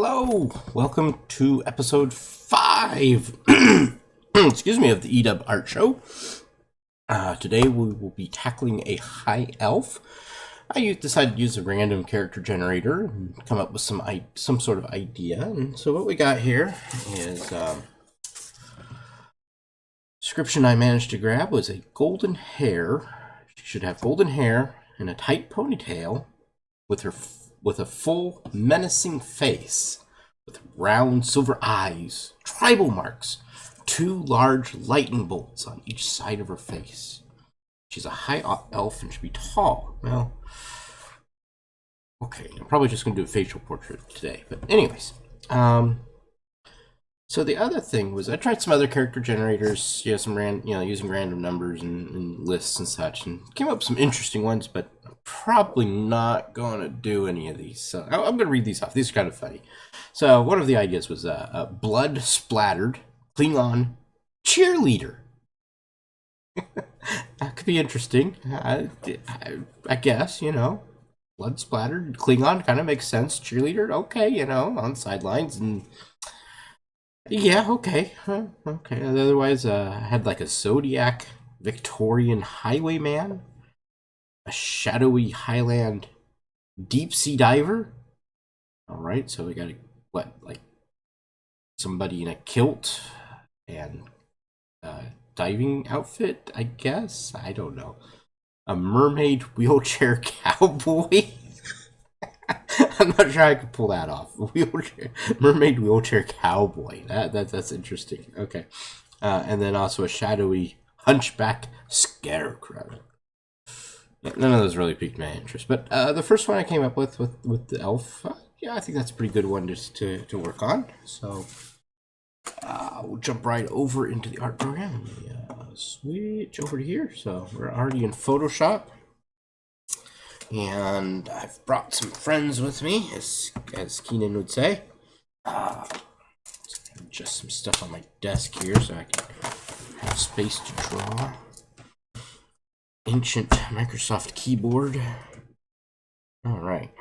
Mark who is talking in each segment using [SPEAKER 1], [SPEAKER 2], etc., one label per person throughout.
[SPEAKER 1] Hello, welcome to episode 5 excuse me, of the EW Art Show. Today we will be tackling a high elf. I decided to use a random character generator and come up with some sort of idea. And so what we got here is description I managed to grab was a golden hair. She should have golden hair and a tight ponytail with a full menacing face with round silver eyes, tribal marks, 2 large lightning bolts on each side of her face. She's a high elf and should be tall. Well, okay, I'm probably just going to do a facial portrait today. But anyways, so the other thing was I tried some other character generators, using random numbers and lists and such, and came up with some interesting ones, but I'm probably not going to do any of these. So I'm going to read these off. These are kind of funny. So one of the ideas was a blood splattered Klingon cheerleader. That could be interesting. I guess, blood splattered Klingon kind of makes sense. Cheerleader, okay, on sidelines and yeah, okay. Okay. Otherwise, I had like a Zodiac Victorian highwayman, a shadowy Highland deep sea diver. All right, so we got somebody in a kilt and diving outfit, I guess. I don't know. A mermaid wheelchair cowboy. I'm not sure I could pull that off. Mermaid wheelchair cowboy. That's interesting. Okay, and then also a shadowy hunchback scarecrow. Yeah, none of those really piqued my interest, but the first one I came up with the elf, yeah, I think that's a pretty good one just to work on. So we'll jump right over into the art program. Switch over to here. So we're already in Photoshop. And I've brought some friends with me, as Keenan would say. Just some stuff on my desk here so I can have space to draw. Ancient Microsoft keyboard. All right.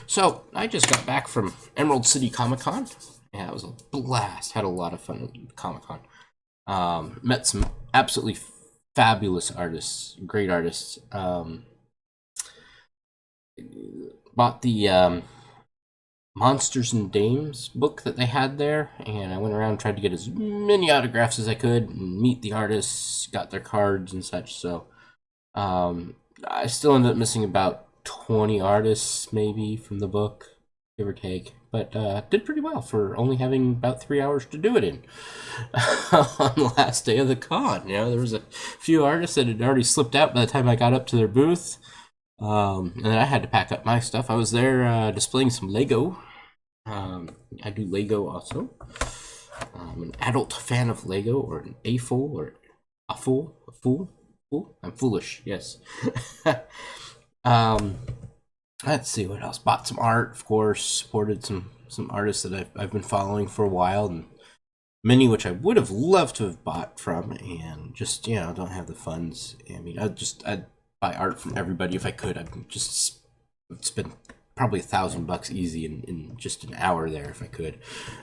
[SPEAKER 1] So I just got back from Emerald City Comic Con. Yeah, it was a blast. Had a lot of fun at Comic Con. Met some absolutely fabulous artists, great artists. Bought the Monsters and Dames book that they had there, and I went around and tried to get as many autographs as I could and meet the artists, got their cards and such. So I still ended up missing about 20 artists maybe from the book, give or take, but did pretty well for only having about 3 hours to do it in on the last day of the con. There was a few artists that had already slipped out by the time I got up to their booth, and then I had to pack up my stuff. I was there displaying some Lego. I do Lego also. I'm an adult fan of Lego, or an A-fool, or a fool. I'm foolish, yes. Let's see what else. Bought some art, of course. Supported some artists that I've been following for a while, and many which I would have loved to have bought from, and just don't have the funds. I mean, I'd buy art from everybody if I could. I'd just spend probably $1,000 easy in just an hour there if I could.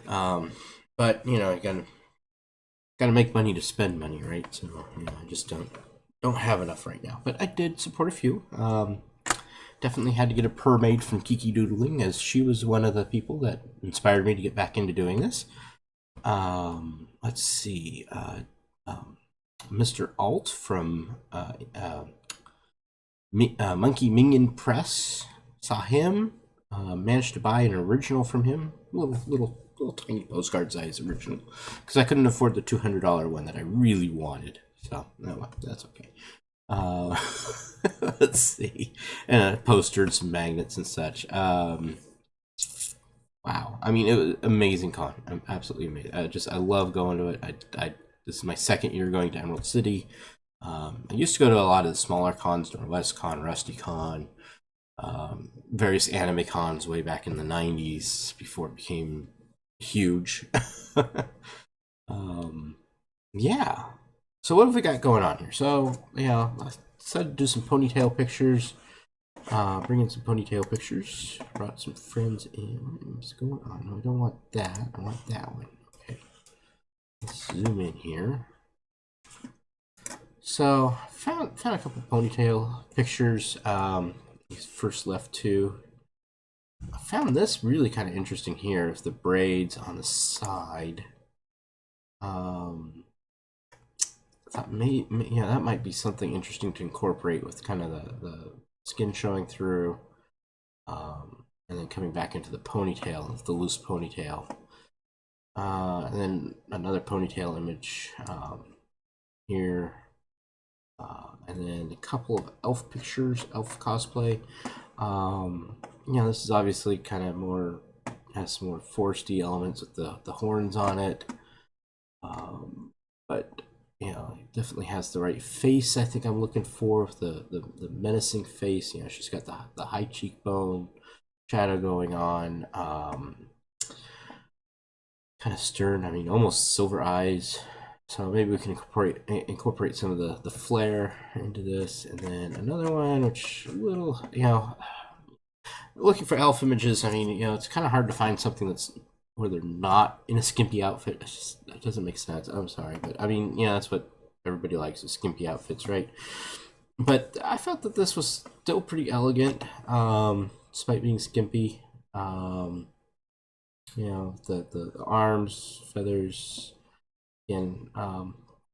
[SPEAKER 1] But you gotta make money to spend money, right? So I just don't have enough right now. But I did support a few. Definitely had to get a purr made from Kiki Doodling, as she was one of the people that inspired me to get back into doing this. Let's see. Mr. Alt from Monkey Minion Press. Saw him. Managed to buy an original from him. Little tiny postcard size original. Because I couldn't afford the $200 one that I really wanted. So, that's okay. Let's see. And a poster and some magnets and such. Wow. I mean, it was amazing con. I'm absolutely amazing. I love going to it. This is my second year going to Emerald City. I used to go to a lot of the smaller cons, Northwest Con, Rusty Con, various anime cons way back in the 90s before it became huge. Yeah. So what have we got going on here? So, I decided to do some ponytail pictures. Bring in some ponytail pictures. Brought some friends in. What's going on? No, I don't want that. I want that one. Okay. Let's zoom in here. So found a couple ponytail pictures. These first left two. I found this really kind of interesting here. With the braids on the side. I thought yeah, that might be something interesting to incorporate with kind of the skin showing through, and then coming back into the ponytail, the loose ponytail, and then another ponytail image here, and then a couple of elf pictures, elf cosplay. You know, this is obviously kind of more, has some more foresty elements with the horns on it, but you know, it definitely has the right face. I think I'm looking for the menacing face. You know, she's got the high cheekbone, shadow going on, kind of stern. I mean, almost silver eyes. So maybe we can incorporate some of the flare into this, and then another one, which a little, you know, looking for elf images. I mean, you know, it's kind of hard to find something that's where they're not in a skimpy outfit. That doesn't make sense. I'm sorry, but I mean, yeah, that's what everybody likes, is skimpy outfits, right? But I felt that this was still pretty elegant, despite being skimpy. You know, the arms, feathers, and a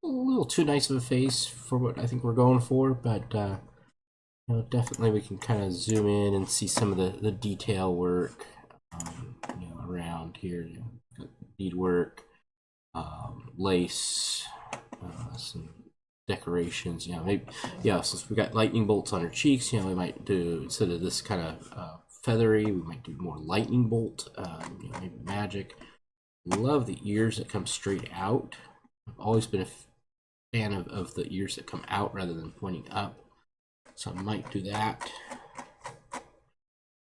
[SPEAKER 1] little too nice of a face for what I think we're going for, but you know, definitely we can kind of zoom in and see some of the detail work, you know, around here. You know, beadwork, lace, some decorations. You know, maybe, yeah. Since we got lightning bolts on her cheeks, you know, we might do, instead of this kind of feathery, we might do more lightning bolt. You know, maybe magic. Love the ears that come straight out. I've always been a fan of the ears that come out rather than pointing up. So I might do that.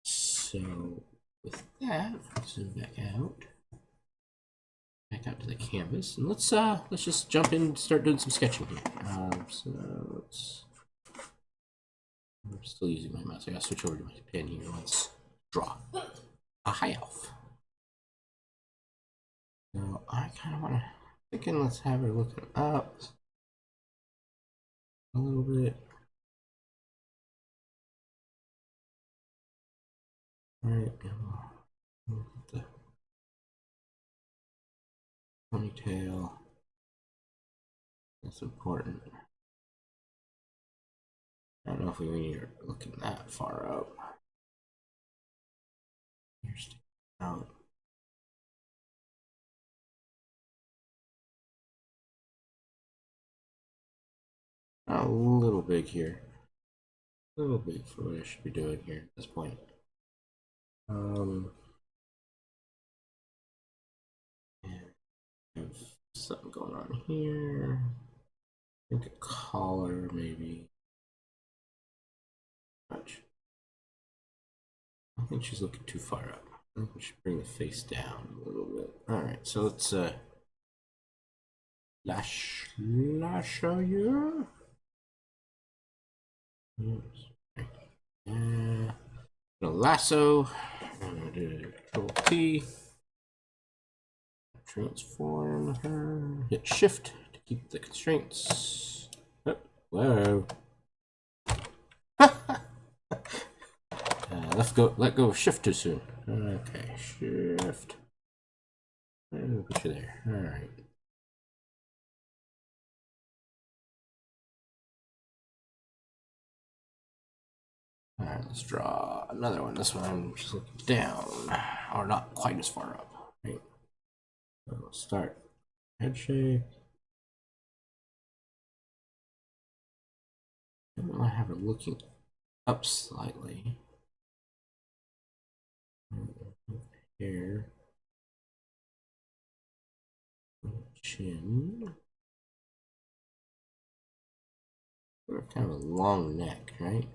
[SPEAKER 1] So with that, zoom back out to the canvas, and let's just jump in and start doing some sketching here. So I'm still using my mouse. I gotta switch over to my pen here. Let's draw a high elf. So I kind of want to, thinking let's have her looking up a little bit. All right, the ponytail. That's important. I don't know if we need her looking that far up. Here's out. A little big here. A little big for what I should be doing here at this point. Have something going on here. I think a collar, maybe. Much. I think she's looking too far up. I think we should bring the face down a little bit. Alright, so let's lash you. Lasso. I'm gonna do Control T. Transform her. Hit Shift to keep the constraints. Oh, whoa. Let go of Shift too soon. Okay, Shift. Put you there. All right. All right, let's draw another one. This one I'm just looking down, or not quite as far up. Right. So let's start head shape. And then I have her looking up slightly. Here. Chin. Kind of a long neck, right?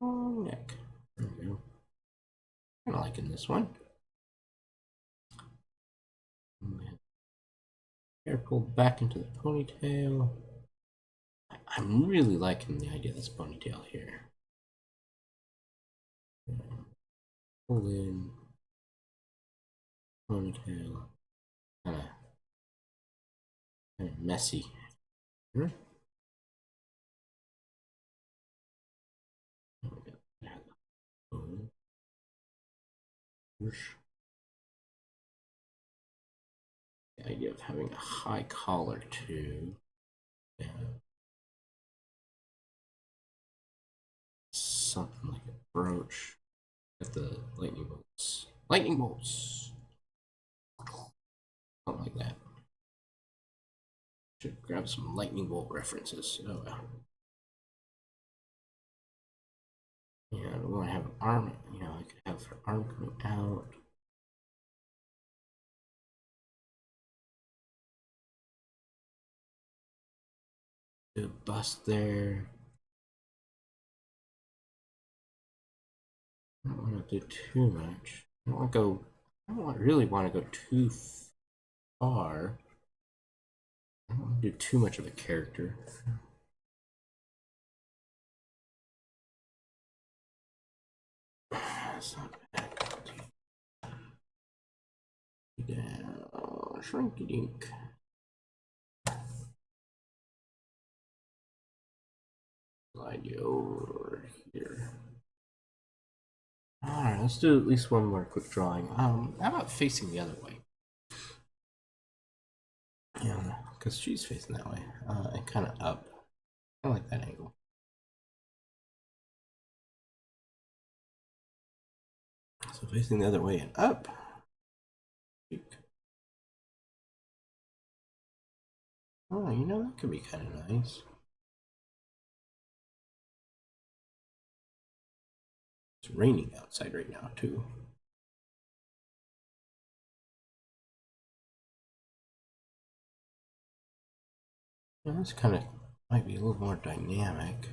[SPEAKER 1] Long neck. There we go. Kind of liking this one. Hair pulled back into the ponytail. I'm really liking the idea of this ponytail here. pull in, ponytail, kind of messy. Hmm? The idea of having a high collar too. Yeah. Something like a brooch. Got the lightning bolts. Lightning bolts! Something like that. Should grab some lightning bolt references. Oh well. Yeah, we want to have an arm. You know, I could have her arm coming out. Do a bust there. I don't want to do too much. I don't want to go. I don't really want to go too far. I don't want to do too much of a character. That's not bad. Down, shrinky dink. Slide you over here. Alright, let's do at least one more quick drawing. How about facing the other way? Yeah, because she's facing that way. And kind of up. I like that angle. So facing the other way and up. Oh, you know, that could be kind of nice. It's raining outside right now, too. Yeah, this kind of might be a little more dynamic.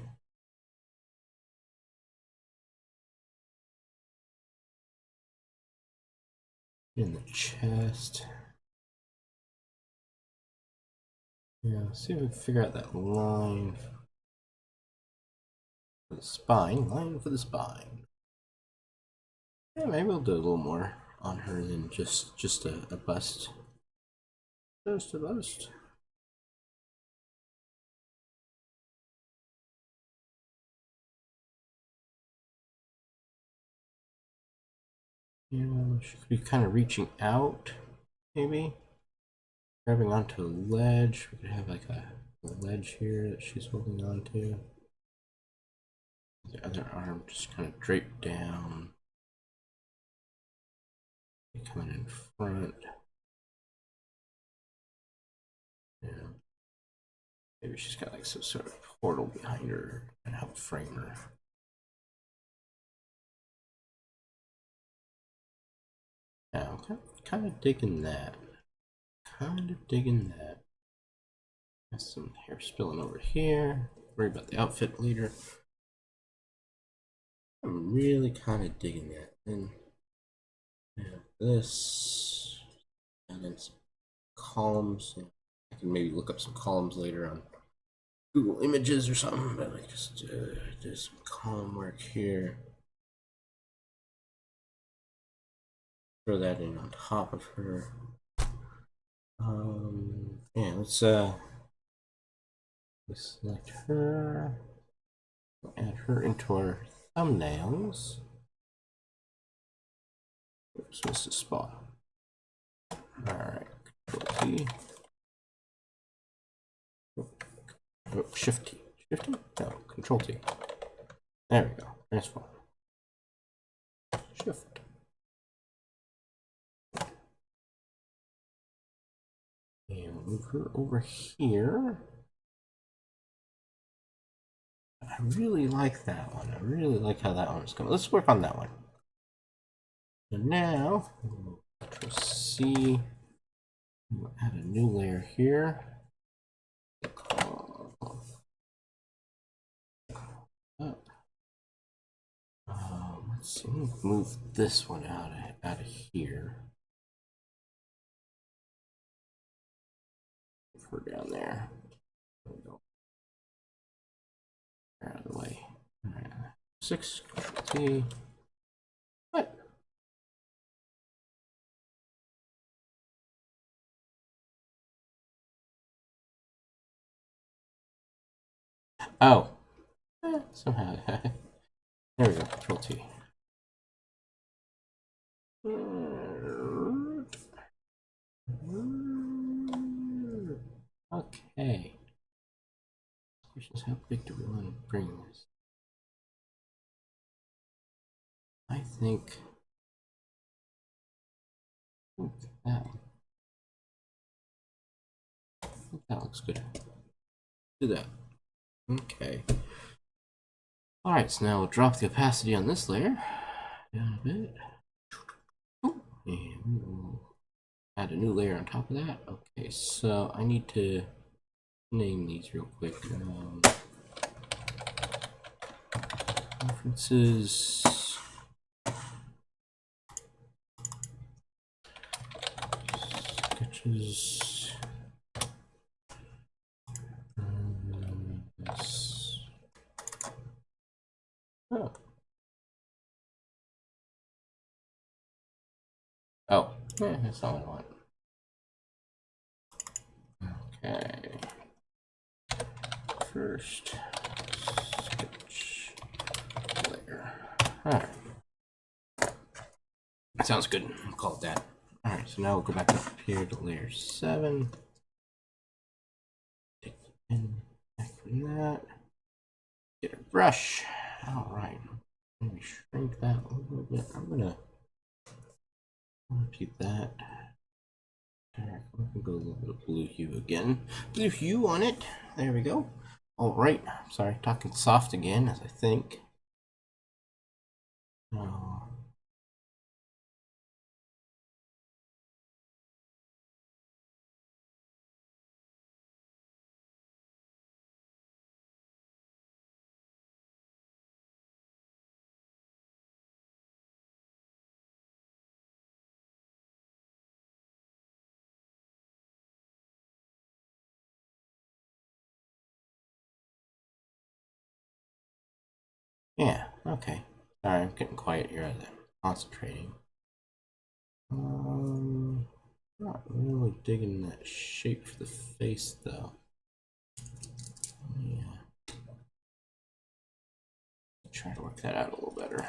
[SPEAKER 1] In the chest. Yeah, see if we can figure out that line for the spine. Line for the spine. Yeah, maybe we'll do a little more on her than just a bust. Just a bust. Yeah, she could be kind of reaching out, maybe. Grabbing onto a ledge. We could have like a ledge here that she's holding onto. The other arm just kind of draped down. Coming in front. Yeah. Maybe she's got like some sort of portal behind her and help frame her. Yeah, I'm kind of digging that. Kind of digging that. Got some hair spilling over here. Worry about the outfit later. I'm really kind of digging that. And this, and then some columns. I can maybe look up some columns later on Google Images or something, but like just do some column work here. Throw that in on top of her. Yeah, let's select her. We'll add her into our thumbnails. Oops, missed a spot. Alright, Control T. Oh, Shift T. Shift T? No, Control T. There we go. Transform. Shift. And move her over here. I really like that one. I really like how that one's coming. Let's work on that one. So now, Control C. We'll add a new layer here. Let's see, move this one out of here. Move her down there. There we go. Out of the way. All right. 6, Control T. What? Oh. Somehow. There we go. Control T. Okay. Question is, how big do we want to bring this? I think that, that looks good. Do that. Okay. Alright, so now we'll drop the opacity on this layer down a bit. And we'll add a new layer on top of that. Okay, so I need to name these real quick. References. Sketches. Oh. Oh, yeah, that's all I want. Okay. First sketch layer. Alright. That sounds good. I'll call it that. Alright, so now we'll go back up here to layer 7. Take the pen back from that. Get a brush. Alright. Let me shrink that a little bit. I'm gonna keep that. I'm gonna go a little bit of blue hue again. Blue hue on it. There we go. Alright. Sorry, talking soft again, as I think. Oh. Yeah, okay. Sorry, I'm getting quiet here as I'm concentrating. Not really digging that shape for the face though. Yeah. Try to work that out a little better.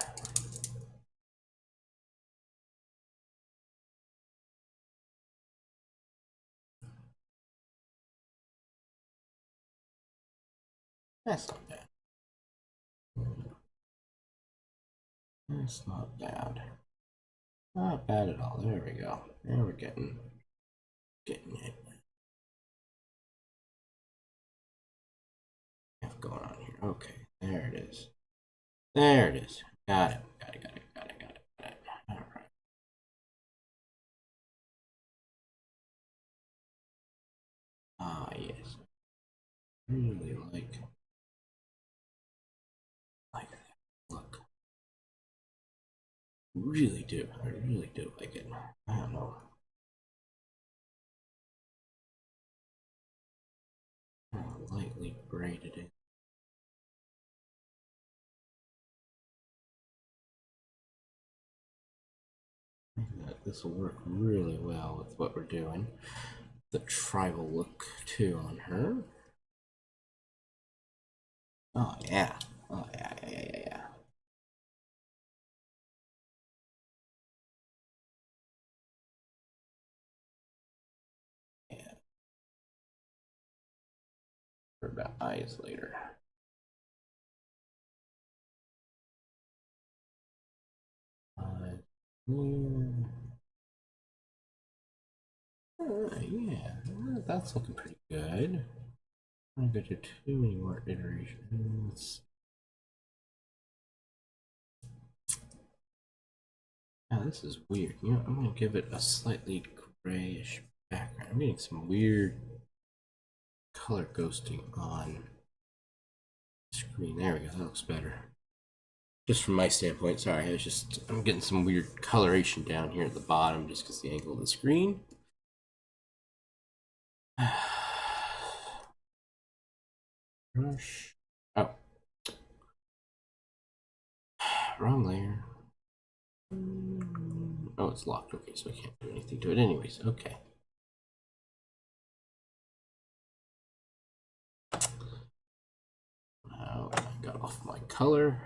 [SPEAKER 1] That's not bad. That's not bad. Not bad at all. There we go. Now we're getting it. What's going on here? Okay, there it is. There it is. Got it. Got it. All right. Ah, yes. Really like that look. Really do. I really do like it. I don't know. Lightly braided it. This will work really well with what we're doing. The tribal look too on her. Oh yeah. Oh yeah. Yeah. For about eyes later. Yeah, that's looking pretty good. I'm gonna go to too many more iterations. Now this is weird. You know, I'm gonna give it a slightly grayish background. I'm getting some weird color ghosting on the screen. There we go. That looks better. Just from my standpoint, sorry. I'm getting some weird coloration down here at the bottom just because the angle of the screen. Brush. Oh. Wrong layer. Oh, it's locked. Okay, so I can't do anything to it anyways. Okay. off my color.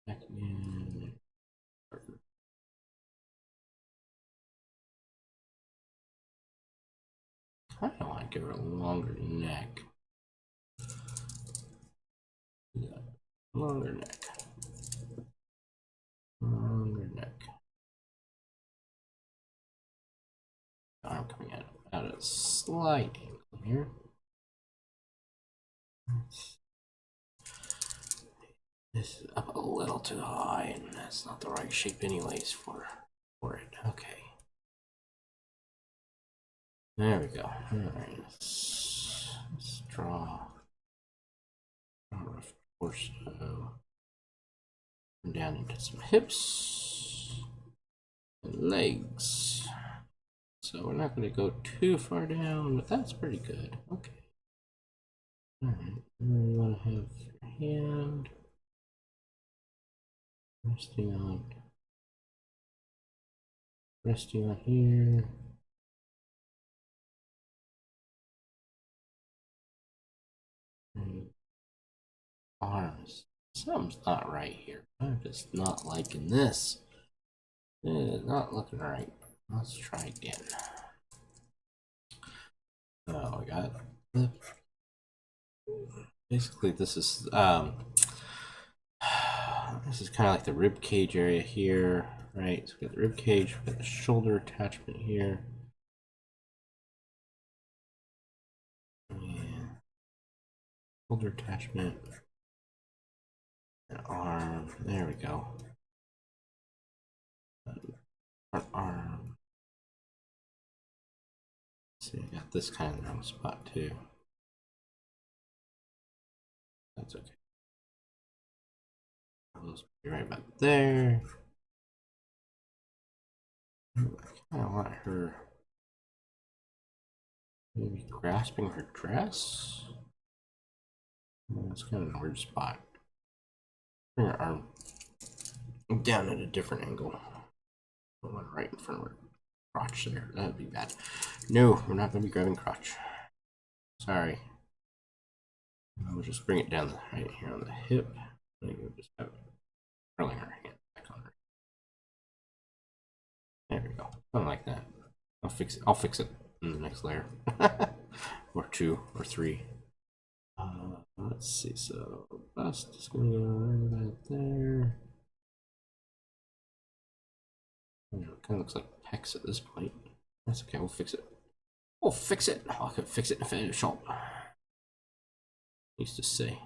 [SPEAKER 1] Back in. I don't want to give her a longer neck. Yeah. Longer neck. Longer neck. Arm coming out at a slight angle here. This is up a little too high, and that's not the right shape anyways for it. Okay. There we go. Alright, let's draw a rough torso. Down into some hips and legs. So we're not going to go too far down, but that's pretty good. Okay. Alright, then we want to have your hand resting on here. And arms. Something's not right here. I'm just not liking this. It is not looking right. Let's try again. Oh, we got basically this is kind of like the rib cage area here, right? So we got the rib cage, we got the shoulder attachment here. And shoulder attachment. An arm. There we go. Front arm. See, I got this kind of in the wrong spot too. That's okay. Let's be right about there. I kind of want her maybe grasping her dress. It's kind of a weird spot. Bring her arm down at a different angle. One right in front of her crotch there. That would be bad. No, we're not going to be grabbing crotch. Sorry. We'll just bring it down right here on the hip. I think we'll just have curling her hand back on her. There we go. Something like that. I'll fix it in the next layer. Or 2 or 3. Let's see. So bust is going to go right about there. It kind of looks like pecs at this point. That's okay. We'll fix it. We'll fix it. Oh, I can fix it in Photoshop. I used to say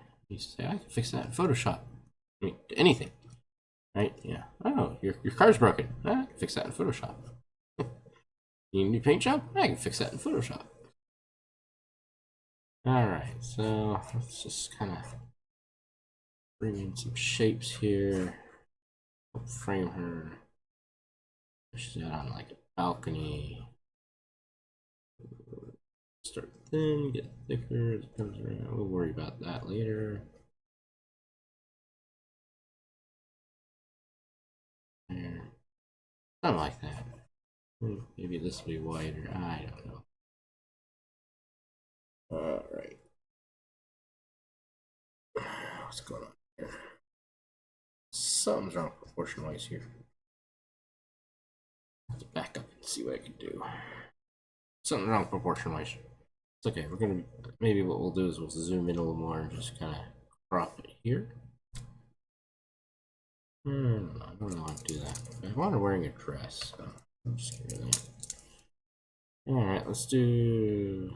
[SPEAKER 1] I can fix that in Photoshop. I mean, anything, right? Yeah. Oh, your car's broken. I can fix that in Photoshop. You need a new paint job? I can fix that in Photoshop. All right. So let's just kind of bring in some shapes here. Help frame her. She's out on like a balcony. Start thin, get thicker as it comes around. We'll worry about that later. There. Something like that. Maybe this will be wider. I don't know. Alright. What's going on here? Something's wrong proportion wise here. Let's back up and see what I can do. Something wrong proportion wise. It's okay. We're gonna maybe what we'll do is we'll zoom in a little more and just kind of crop it here. I don't know how to do that. I want her wearing a dress, so I'm just gonna do that. Alright, let's do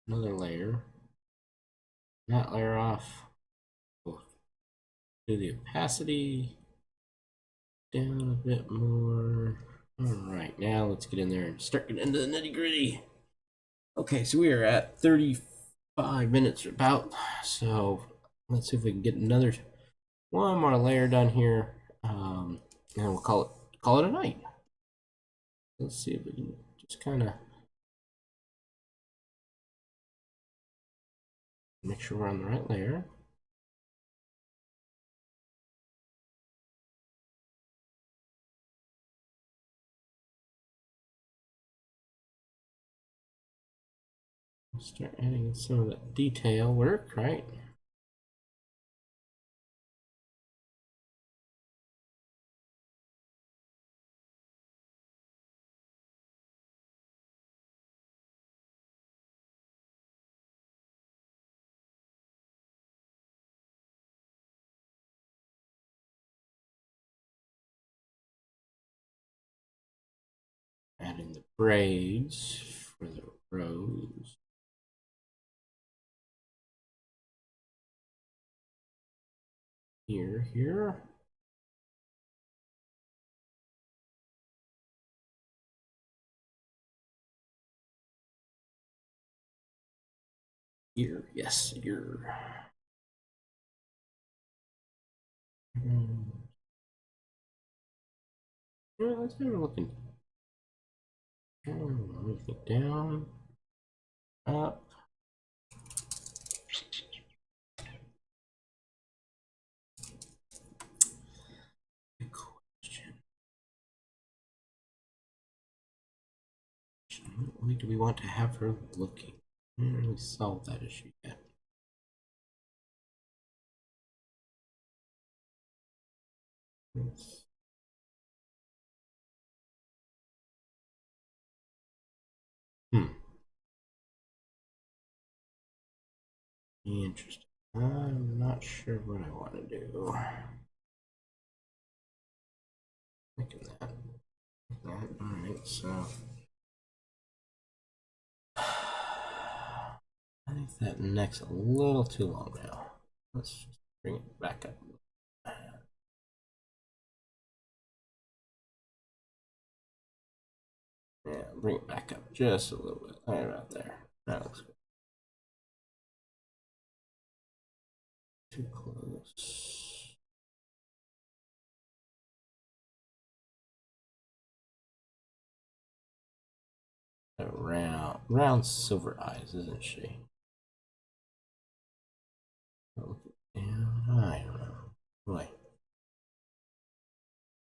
[SPEAKER 1] another layer. That layer off. We'll do the opacity down a bit more. Alright, now let's get in there and start getting into the nitty gritty. Okay, so we are at 35 minutes about. So let's see if we can get one more layer done here. And we'll call it a night. Let's see if we can just kind of make sure we're on the right layer. Start adding some of that detail work, right? add in the braids for the rose. Here. Here, yes, here. Yeah, let's have a look in. Move it down, up. Good question. What way do we want to have her looking? We didn't really solve that issue yet. Interesting. I'm not sure what I want to do. Thinking that. Alright, so. I think that neck's a little too long now. Let's just bring it back up. Yeah, bring it back up just a little bit. Right about there. That looks good. Too close. Round silver eyes, isn't she? I don't know. Boy,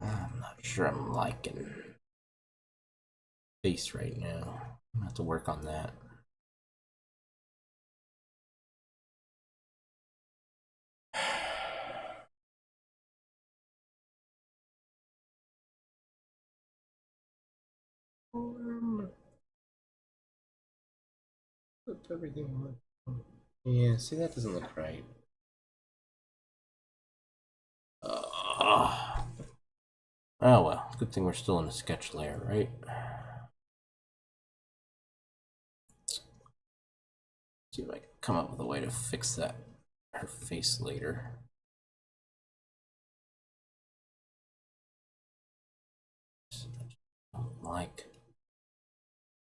[SPEAKER 1] I'm not sure I'm liking face right now. I'm gonna have to work on that. Flip everything on. Yeah, see, that doesn't look right. Oh well, good thing we're still in the sketch layer, right? See if I can come up with a way to fix that, her face later.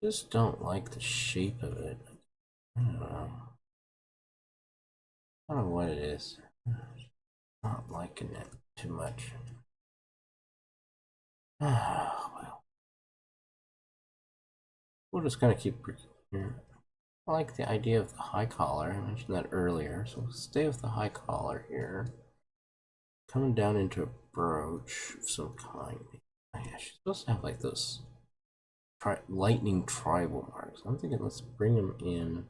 [SPEAKER 1] Just don't like the shape of it. I don't know what it is. Not liking it too much. Well, we're just gonna keep here. I like the idea of the high collar. I mentioned that earlier, so we'll stay with the high collar here. Coming down into a brooch of some kind. Oh, yeah, she's supposed to have like those lightning tribal marks. I'm thinking let's bring them in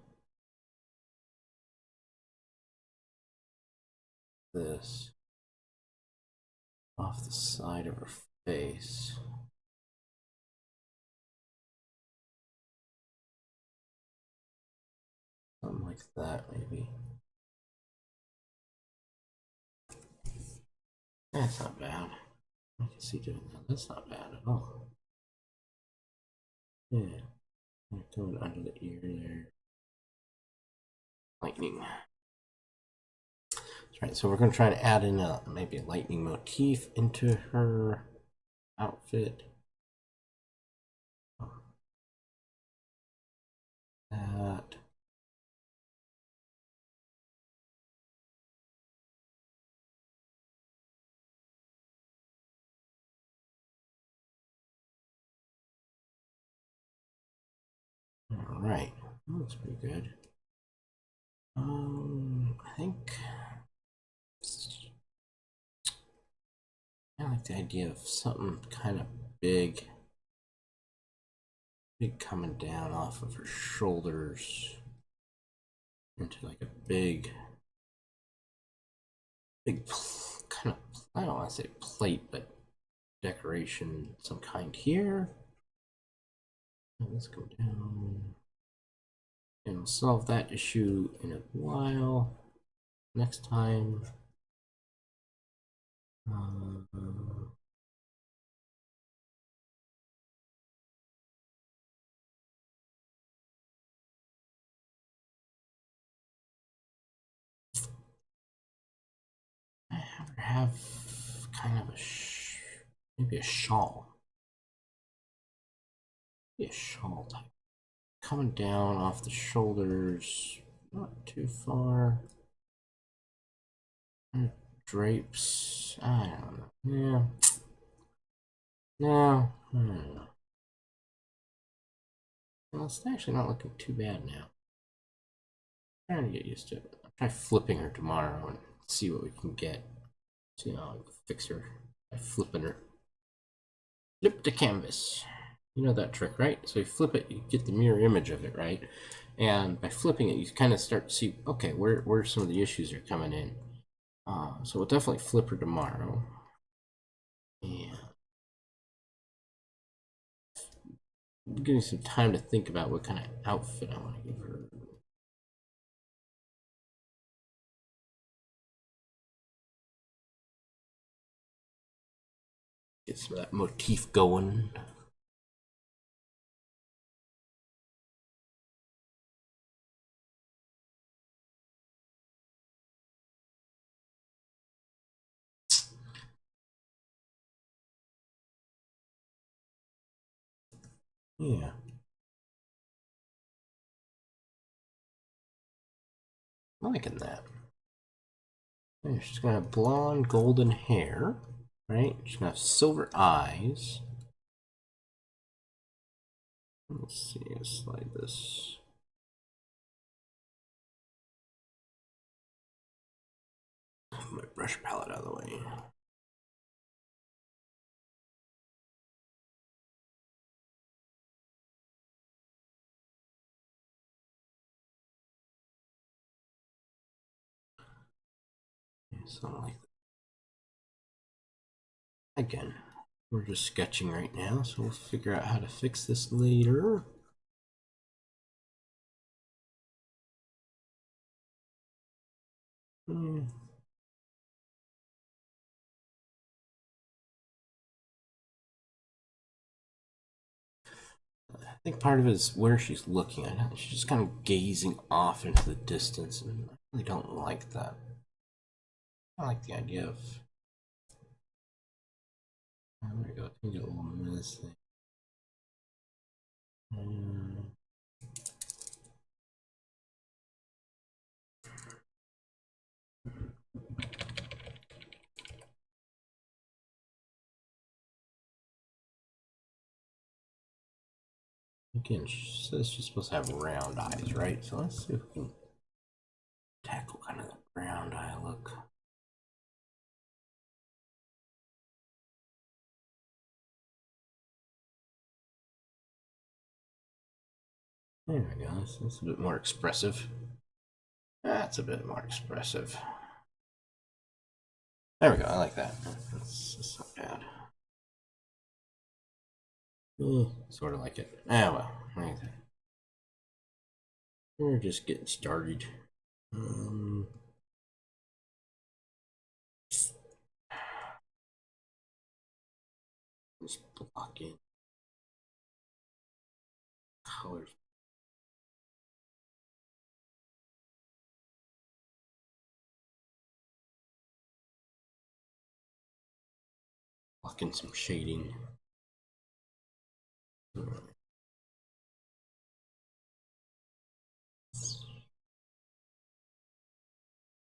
[SPEAKER 1] this off the side of her face. Something like that, maybe. That's not bad. I can see doing that. That's not bad at all. Yeah. Coming under the ear there. Lightning. That's right. So we're going to try to add in maybe a lightning motif into her outfit. That. All right. That's pretty good. I think I like the idea of something kind of big coming down off of her shoulders into like a big kind of, I don't want to say plate, but decoration some kind here. Let's go down and we'll solve that issue in a while. Next time. have kind of maybe a shawl. Maybe a shawl type. Coming down off the shoulders, not too far. Drapes, I don't know. Yeah. No, I don't know. Well, it's actually not looking too bad now. I'm trying to get used to it. I'll try flipping her tomorrow and see what we can get. See how I can fix her by flipping her. Flip the canvas. You know that trick, right? So you flip it, you get the mirror image of it, right? And by flipping it, you kind of start to see, okay, where some of the issues are coming in. So we'll definitely flip her tomorrow. And give me some time to think about what kind of outfit I want to give her. Get some of that motif going. Yeah. I'm liking that. She's gonna have blonde golden hair, right? She's gonna have silver eyes. Let's see, let's slide this. My brush palette out of the way. Something like that. Again, we're just sketching right now, so we'll figure out how to fix this later. I think part of it is where she's looking at. She's just kind of gazing off into the distance, and I really don't like that. I like the idea of. There we go. Can get a little menacing. Again, she says she's supposed to have round eyes, right? So let's see if we can tackle kind of the round eye look. There we go. That's a bit more expressive. That's a bit more expressive. There we go. I like that. That's not bad. Sort of like it. Well, like that. We're just getting started. Just blocking colors. Blocking some shading.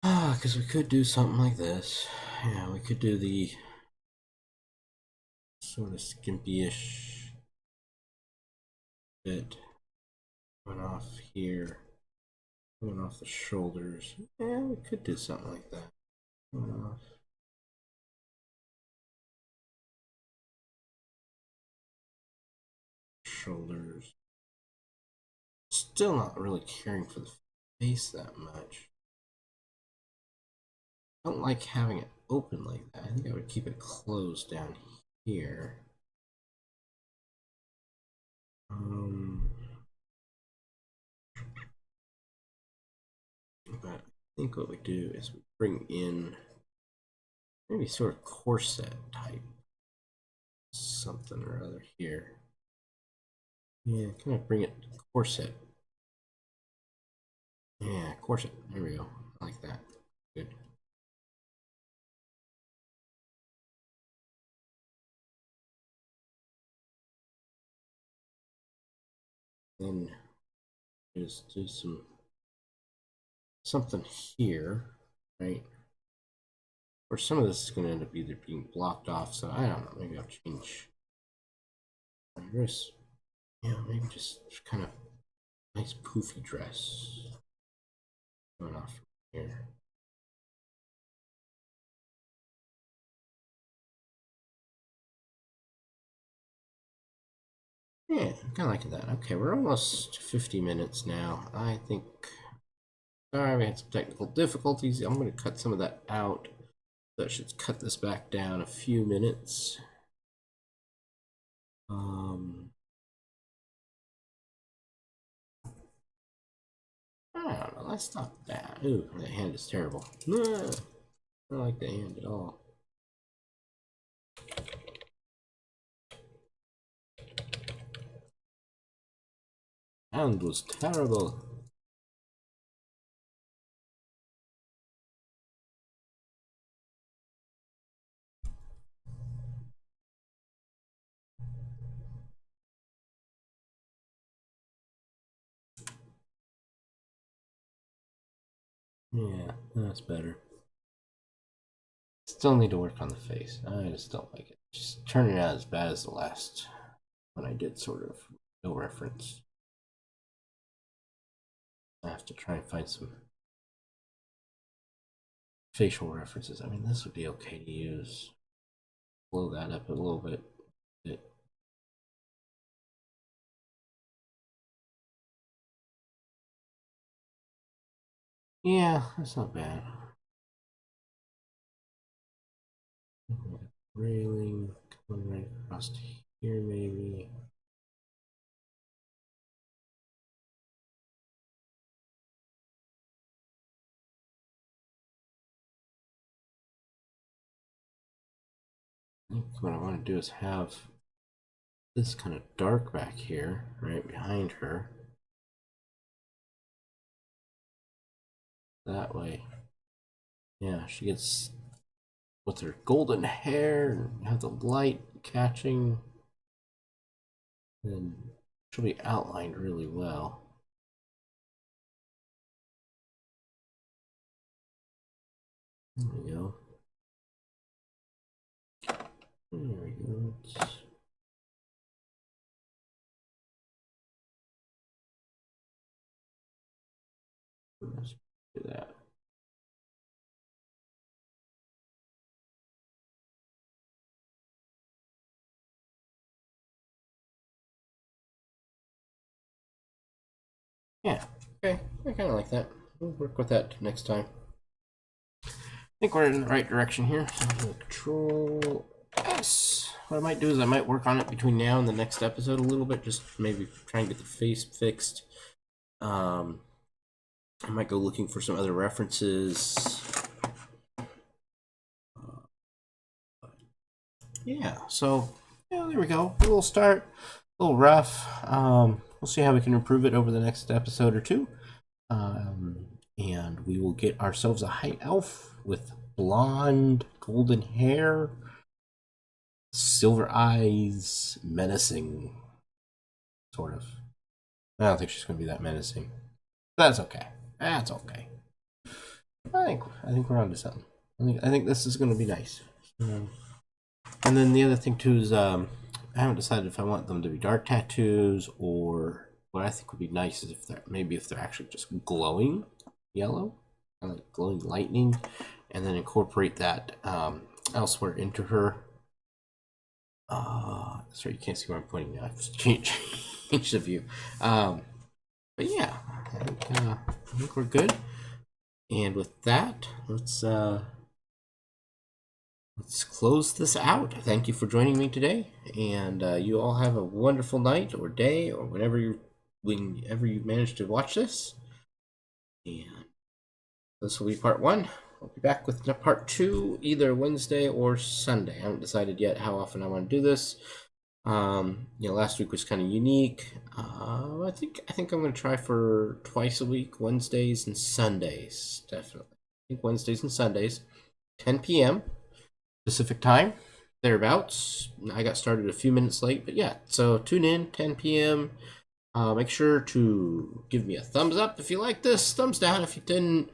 [SPEAKER 1] Because we could do something like this. Yeah, we could do the sort of skimpy-ish bit. Going off here. Going off the shoulders. Yeah, we could do something like that. Going off. Shoulders. Still not really caring for the face that much. I don't like having it open like that. I think I would keep it closed down here. But I think what we do is we bring in maybe sort of corset type something or other here. Yeah, kind of bring it corset. Yeah, corset. There we go. I like that. Good. Then just do something here, right? Or some of this is going to end up either being blocked off, so I don't know. Maybe I'll change my wrist. Yeah, maybe just kind of nice poofy dress going off from here. Yeah, I'm kind of liking that. Okay, we're almost 50 minutes now. I think. Sorry, we had some technical difficulties. I'm going to cut some of that out. That should cut this back down a few minutes. I don't know. That's not bad. Ooh, that hand is terrible. No, I don't like the hand at all. Hand was terrible. Yeah, that's better. Still need to work on the face. I just don't like it. Just turning out as bad as the last one I did, sort of. No reference. I have to try and find some facial references. I mean, this would be okay to use. Blow that up a little bit. Yeah, that's not bad. Railing coming right across here, maybe. I think what I want to do is have this kind of dark back here, right behind her. That way. Yeah, she gets with her golden hair and have the light catching. And she'll be outlined really well. There we go. There we go. Let's do that. Yeah, okay. I kind of like that. We'll work with that next time. I think we're in the right direction here. So Control S. What I might do is I might work on it between now and the next episode a little bit, just maybe try and get the face fixed. I might go looking for some other references. Yeah, so yeah, there we go. A little start, a little rough. We'll see how we can improve it over the next episode or two. And we will get ourselves a high elf with blonde, golden hair, silver eyes, menacing, sort of. I don't think she's going to be that menacing. That's okay. That's okay. I think we're on to something. I think this is going to be nice. And then the other thing too is I haven't decided if I want them to be dark tattoos or what I think would be nice is if they're actually just glowing yellow, kind of like glowing lightning, and then incorporate that elsewhere into her. Sorry, you can't see where I'm pointing now. I've changed the view. But yeah, I think we're good. And with that, let's close this out. Thank you for joining me today, and you all have a wonderful night or day or whenever you manage to watch this. And this will be part 1. I'll be back with part 2 either Wednesday or Sunday. I haven't decided yet how often I want to do this. Last week was kind of unique. I think I'm going to try for twice a week, Wednesdays and Sundays, definitely. I think Wednesdays and Sundays, 10 p.m. Pacific time, thereabouts. I got started a few minutes late, but yeah. So tune in, 10 p.m. Make sure to give me a thumbs up if you like this, thumbs down if you didn't.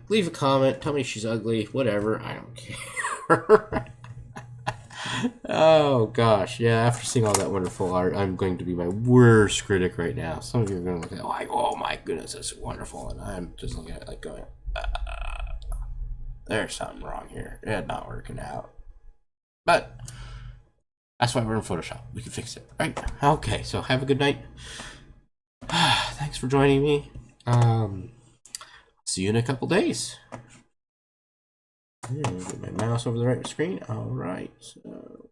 [SPEAKER 1] Leave a comment, tell me she's ugly, whatever, I don't care. Oh gosh, yeah, after seeing all that wonderful art, I'm going to be my worst critic right now. Some of you are going to look at it like, oh my goodness, that's wonderful, and I'm just looking at it like going, there's something wrong here. It's not working out. But that's why we're in Photoshop. We can fix it, right? Okay, so have a good night. Thanks for joining me. See you in a couple days. Get my mouse over the right screen. All right. So